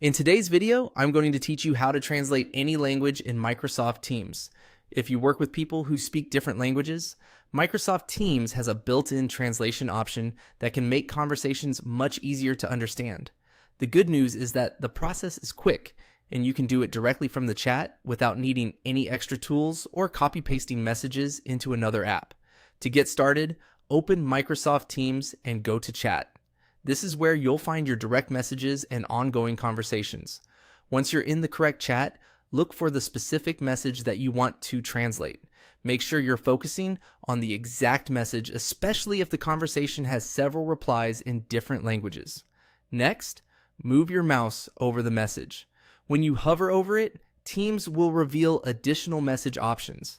In today's video, I'm going to teach you how to translate any language in Microsoft Teams. If you work with people who speak different languages, Microsoft Teams has a built-in translation option that can make conversations much easier to understand. The good news is that the process is quick, and you can do it directly from the chat without needing any extra tools or copy-pasting messages into another app. To get started, open Microsoft Teams and go to Chat. This is where you'll find your direct messages and ongoing conversations. Once you're in the correct chat, look for the specific message that you want to translate. Make sure you're focusing on the exact message, especially if the conversation has several replies in different languages. Next, move your mouse over the message. When you hover over it, Teams will reveal additional message options.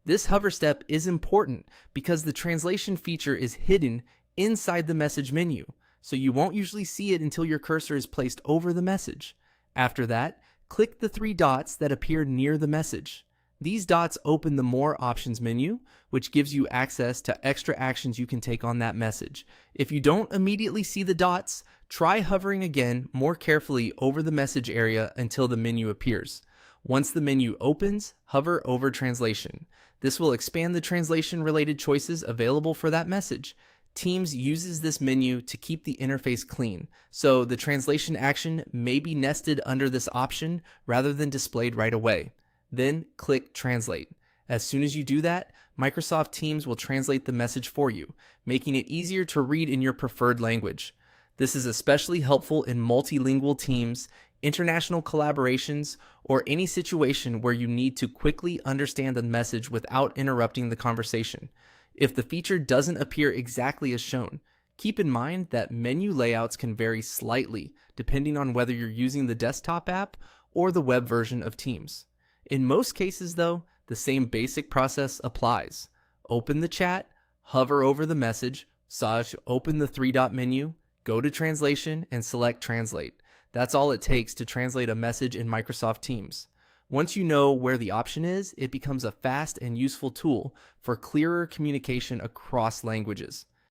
This hover step is important because the translation feature is hidden inside the message menu, so you won't usually see it until your cursor is placed over the message. After that, click the three dots that appear near the message. These dots open the More Options menu, which gives you access to extra actions you can take on that message. If you don't immediately see the dots, try hovering again more carefully over the message area until the menu appears. Once the menu opens, hover over Translation. This will expand the translation-related choices available for that message. Teams uses this menu to keep the interface clean, so the translation action may be nested under this option rather than displayed right away. Then click Translate. As soon as you do that, Microsoft Teams will translate the message for you, making it easier to read in your preferred language. This is especially helpful in multilingual teams, international collaborations, or any situation where you need to quickly understand the message without interrupting the conversation. If the feature doesn't appear exactly as shown, keep in mind that menu layouts can vary slightly depending on whether you're using the desktop app or the web version of Teams. In most cases though, the same basic process applies. Open the chat, hover over the message, open the three-dot menu, go to Translation and select Translate. That's all it takes to translate a message in Microsoft Teams. Once you know where the option is, it becomes a fast and useful tool for clearer communication across languages.